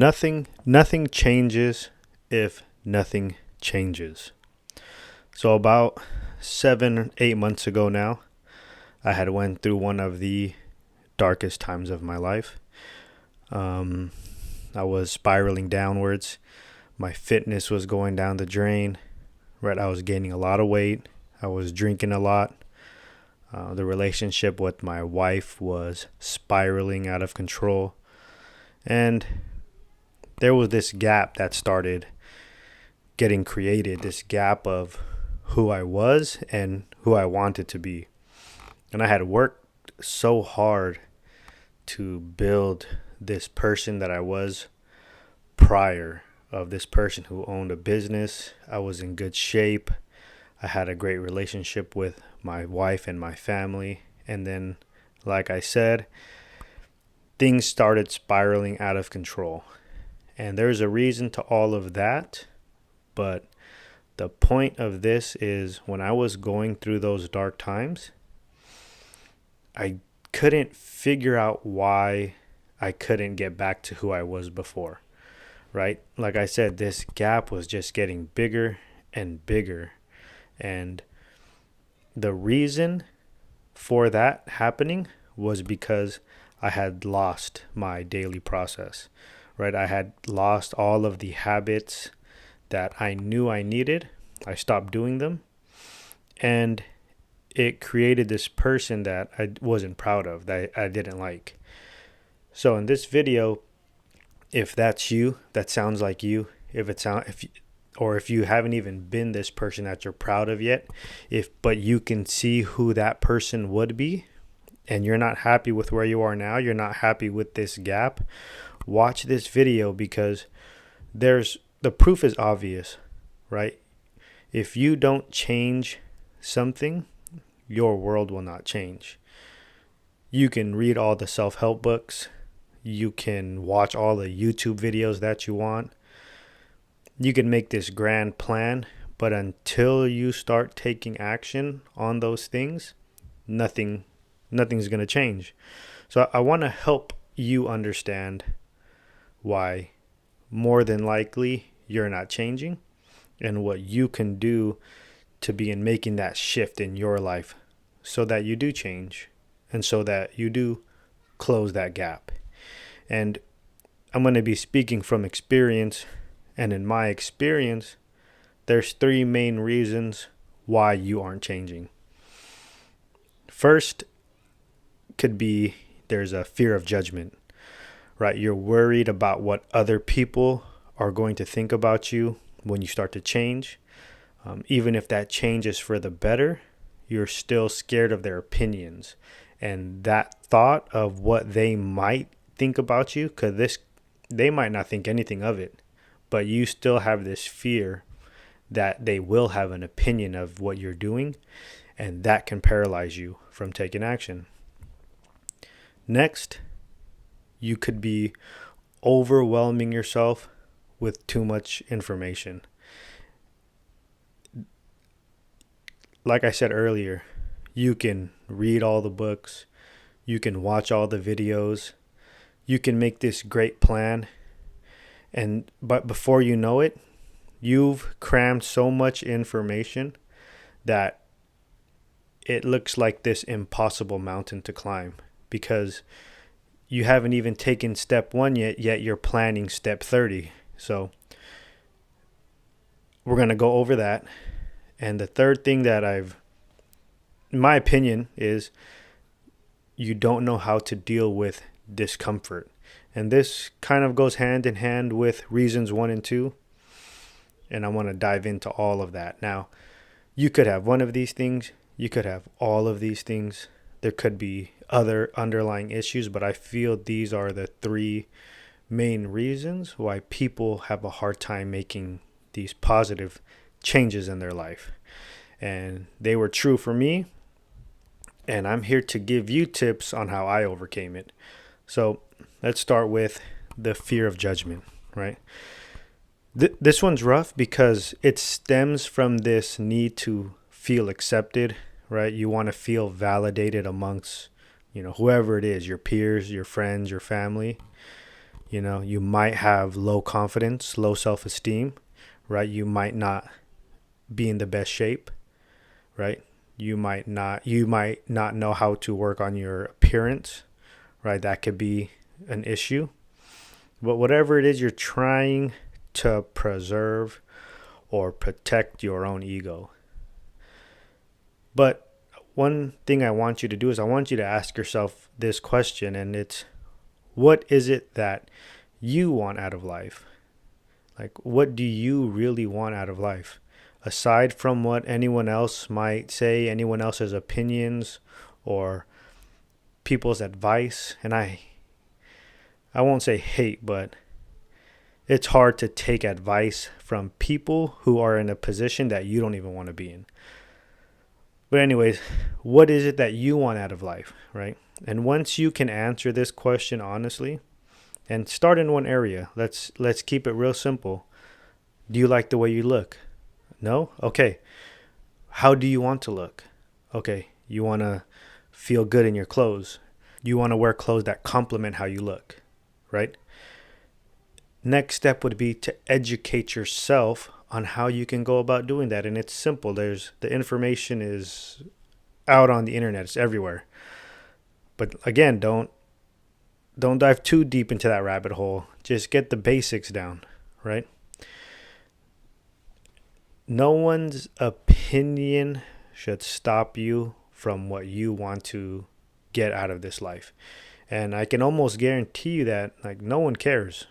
Nothing changes if nothing changes. So about 7, 8 months ago now, I had went through one of the darkest times of my life. Um, I was spiraling downwards. My fitness was going down the drain. Right, I was gaining a lot of weight. I was drinking a lot. The relationship with my wife was spiraling out of control. And there was this gap that started getting created, this gap of who I was and who I wanted to be. And I had worked so hard to build this person that I was prior, of this person who owned a business. I was in good shape. I had a great relationship with my wife and my family. And then, like I said, things started spiraling out of control. And there's a reason to all of that. But the point of this is, when I was going through those dark times, I couldn't figure out why I couldn't get back to who I was before, right? Like I said, this gap was just getting bigger and bigger. And the reason for that happening was because I had lost my daily process, right? I had lost all of the habits that I knew I needed. I stopped doing them. And it created this person that I wasn't proud of, that I didn't like. So in this video, if that's you, that sounds like you, if you haven't even been this person that you're proud of yet, but you can see who that person would be, and you're not happy with where you are now, you're not happy with this gap, watch this video, because the proof is obvious, right? If you don't change something, your world will not change. You can read all the self-help books. You can watch all the YouTube videos that you want. You can make this grand plan, but until you start taking action on those things, nothing's going to change. So I want to help you understand why more than likely you're not changing, and what you can do to begin making that shift in your life so that you do change and so that you do close that gap. And I'm going to be speaking from experience. And in my experience, there's 3 main reasons why you aren't changing. First could be there's a fear of judgment, right? You're worried about what other people are going to think about you when you start to change. Even if that change is for the better, you're still scared of their opinions. And that thought of what they might think about you, because they might not think anything of it, but you still have this fear that they will have an opinion of what you're doing, and that can paralyze you from taking action. Next, you could be overwhelming yourself with too much information. Like I said earlier, you can read all the books, you can watch all the videos, you can make this great plan, but before you know it, you've crammed so much information that it looks like this impossible mountain to climb, because you haven't even taken step 1 yet you're planning step 30. So we're going to go over that. And the third thing that in my opinion, is you don't know how to deal with discomfort. And this kind of goes hand in hand with reasons 1 and 2. And I want to dive into all of that. Now, you could have one of these things. You could have all of these things. There could be other underlying issues, but I feel these are the 3 main reasons why people have a hard time making these positive changes in their life. And they were true for me, and I'm here to give you tips on how I overcame it. So let's start with the fear of judgment, right? This one's rough because it stems from this need to feel accepted, right? You want to feel validated amongst, whoever it is, your peers, your friends, your family. You might have low confidence, low self-esteem, right? You might not be in the best shape, right? You might not know how to work on your appearance, right? That could be an issue. But whatever it is you're trying to preserve or protect your own ego. But one thing I want you to do is I want you to ask yourself this question, and it's, what is it that you want out of life? Like, what do you really want out of life? Aside from what anyone else might say, anyone else's opinions or people's advice. And I won't say hate, but it's hard to take advice from people who are in a position that you don't even want to be in. But anyways, what is it that you want out of life, right? And once you can answer this question honestly, and start in one area. Let's keep it real simple. Do you like the way you look? No? Okay. How do you want to look? Okay, you want to feel good in your clothes. You want to wear clothes that complement how you look, right? Next step would be to educate yourself on how you can go about doing that. And it's simple. The information is out on the internet. It's everywhere. But again, don't dive too deep into that rabbit hole. Just get the basics down, right? No one's opinion should stop you from what you want to get out of this life. And I can almost guarantee you that like no one cares.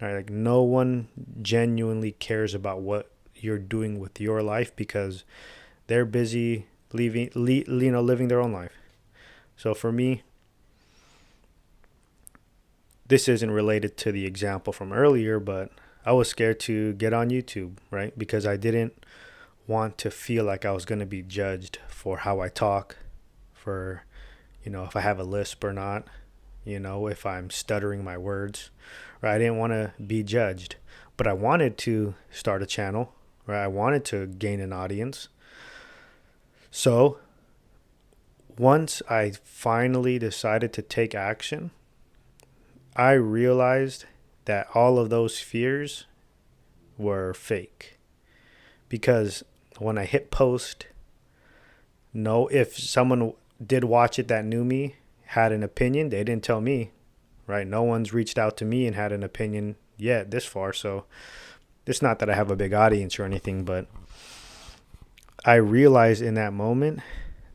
All right, like no one genuinely cares about what you're doing with your life because they're busy living their own life. So for me, this isn't related to the example from earlier, but I was scared to get on YouTube, right? Because I didn't want to feel like I was going to be judged for how I talk, for, if I have a lisp or not, if I'm stuttering my words, right? I didn't want to be judged, but I wanted to start a channel, right? I wanted to gain an audience. So once I finally decided to take action, I realized that all of those fears were fake. Because when I hit post, if someone did watch it that knew me, had an opinion, they didn't tell me, right? No one's reached out to me and had an opinion yet this far. So it's not that I have a big audience or anything, but I realized in that moment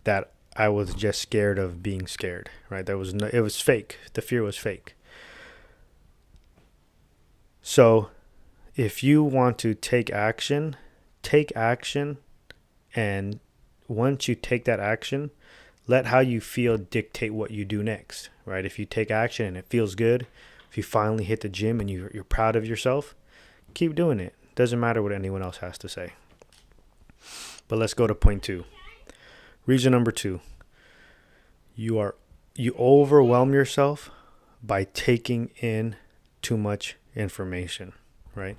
that I was just scared of being scared, right? It was fake. The fear was fake. So if you want to take action, and once you take that action, let how you feel dictate what you do next, right? If you take action and it feels good, if you finally hit the gym and you're proud of yourself, keep doing it. Doesn't matter what anyone else has to say. But let's go to point 2. Reason number 2. You overwhelm yourself by taking in too much information, right?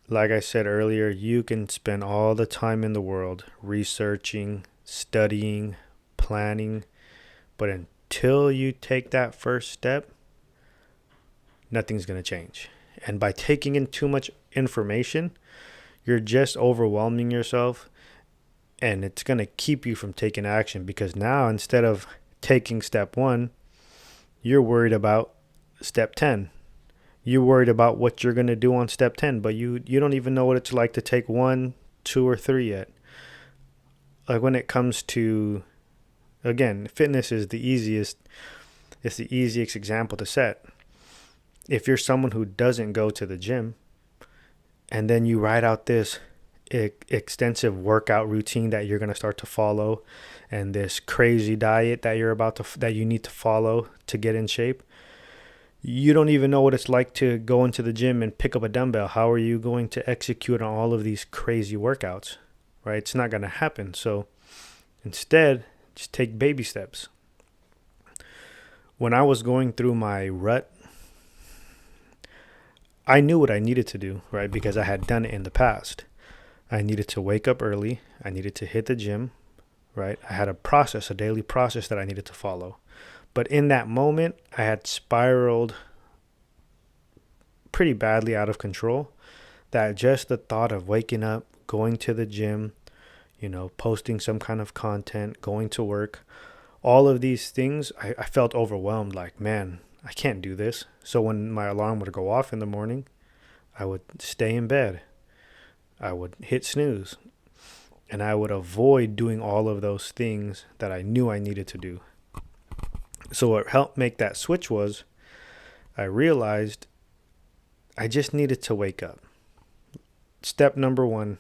Like I said earlier, you can spend all the time in the world researching, studying, planning, but until you take that first step, nothing's going to change. And by taking in too much information, you're just overwhelming yourself, and it's going to keep you from taking action because now instead of taking step 1, you're worried about step 10. You're worried about what you're going to do on step 10, but you don't even know what it's like to take 1, 2, or 3 yet. Like when it comes to, again, fitness is it's the easiest example to set. If you're someone who doesn't go to the gym and then you write out this extensive workout routine that you're going to start to follow and this crazy diet that that you need to follow to get in shape, you don't even know what it's like to go into the gym and pick up a dumbbell. How are you going to execute on all of these crazy workouts, right? It's not going to happen. So instead, just take baby steps. When I was going through my rut, I knew what I needed to do, right? Because I had done it in the past. I needed to wake up early. I needed to hit the gym, right? I had a daily process that I needed to follow. But in that moment, I had spiraled pretty badly out of control, that just the thought of waking up, going to the gym, posting some kind of content, going to work, all of these things, I felt overwhelmed. Like, man, I can't do this. So when my alarm would go off in the morning, I would stay in bed. I would hit snooze. And I would avoid doing all of those things that I knew I needed to do. So what helped make that switch was I realized I just needed to wake up. Step number 1,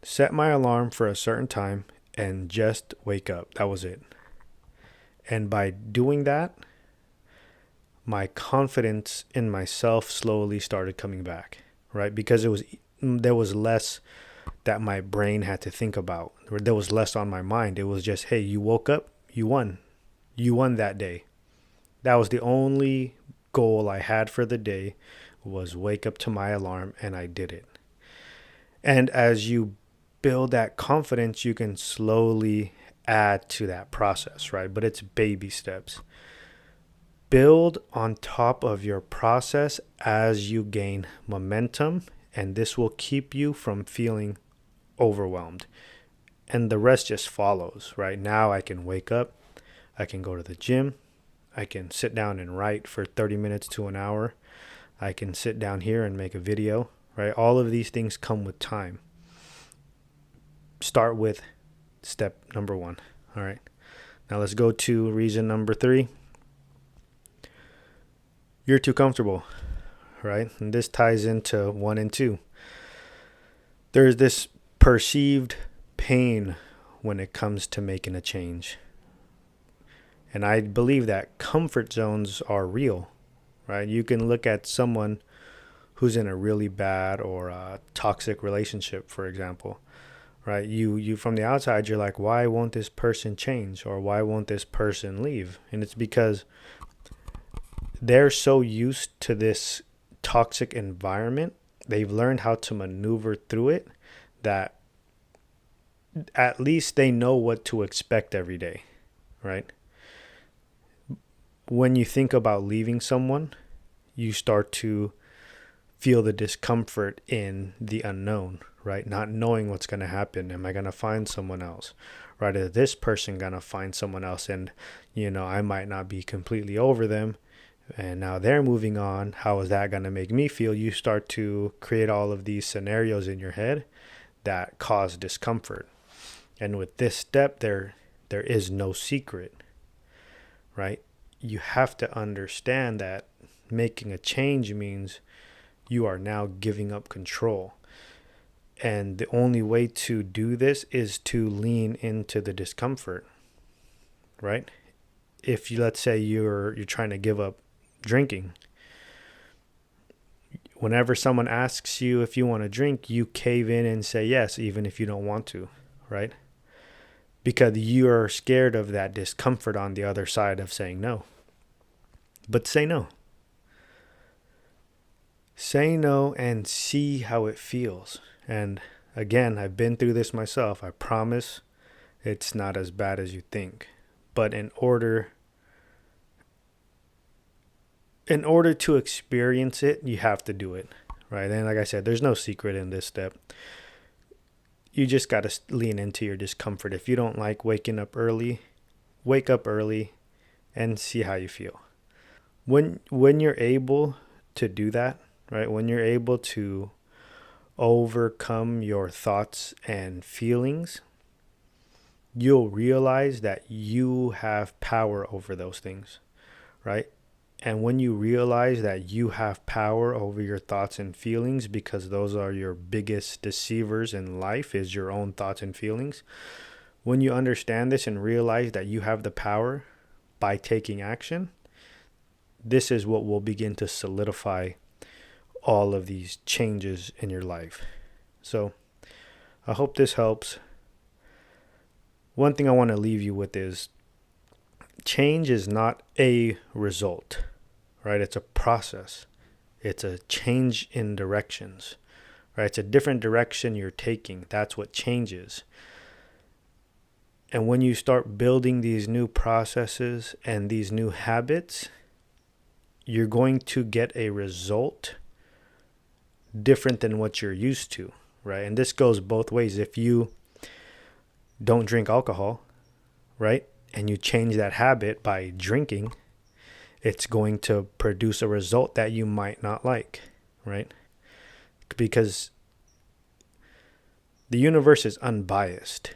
set my alarm for a certain time and just wake up. That was it. And by doing that, my confidence in myself slowly started coming back, right? Because there was less that my brain had to think about, or there was less on my mind. It was just, hey, you woke up, you won. You won that day. That was the only goal I had for the day, was wake up to my alarm, and I did it. And as you build that confidence, you can slowly add to that process, right? But it's baby steps. Build on top of your process as you gain momentum, and this will keep you from feeling overwhelmed. And the rest just follows, right? Now I can wake up, I can go to the gym, I can sit down and write for 30 minutes to an hour. I can sit down here and make a video, right? All of these things come with time. Start with step number 1. All right. Now let's go to reason number 3. You're too comfortable, right? And this ties into 1 and 2. There's this perceived pain when it comes to making a change. And I believe that comfort zones are real, right? You can look at someone who's in a really bad or a toxic relationship, for example, right? You from the outside, you're like, why won't this person change? Or why won't this person leave? And it's because they're so used to this toxic environment, they've learned how to maneuver through it, that at least they know what to expect every day, right? When you think about leaving someone, you start to feel the discomfort in the unknown, right? Not knowing what's going to happen. Am I going to find someone else? Right? Is this person going to find someone else? And, I might not be completely over them. And now they're moving on. How is that going to make me feel? You start to create all of these scenarios in your head that cause discomfort. And with this step, there is no secret, right? You have to understand that making a change means you are now giving up control. And the only way to do this is to lean into the discomfort, right? If you, let's say you're trying to give up drinking, whenever someone asks you if you want to drink, you cave in and say yes, even if you don't want to, right? Because you're scared of that discomfort on the other side of saying no. But say no. Say no and see how it feels. And again, I've been through this myself. I promise it's not as bad as you think. But in order to experience it, you have to do it, right? And like I said, there's no secret in this step. You just got to lean into your discomfort. If you don't like waking up early, wake up early and see how you feel. When you're able to do that, right? When you're able to overcome your thoughts and feelings, you'll realize that you have power over those things, right? And when you realize that you have power over your thoughts and feelings, because those are your biggest deceivers in life, is your own thoughts and feelings. When you understand this and realize that you have the power by taking action, this is what will begin to solidify all of these changes in your life. So I hope this helps. One thing I want to leave you with is change is not a result, right? It's a process. It's a change in directions, right? It's a different direction you're taking. That's what changes. And when you start building these new processes and these new habits, you're going to get a result different than what you're used to, right? And this goes both ways. If you don't drink alcohol, right, and you change that habit by drinking, it's going to produce a result that you might not like, right? Because the universe is unbiased.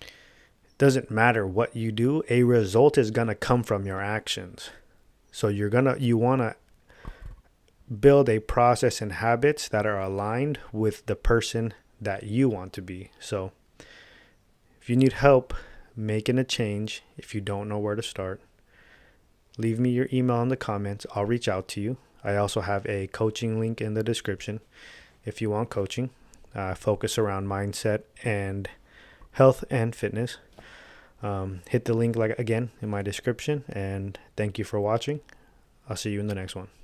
It doesn't matter what you do, a result is going to come from your actions. So you want to build a process and habits that are aligned with the person that you want to be. So if you need help making a change, if you don't know where to start, leave me your email in the comments. I'll reach out to you. I also have a coaching link in the description if you want coaching. Focus around mindset and health and fitness. Hit the link again in my description, and thank you for watching. I'll see you in the next one.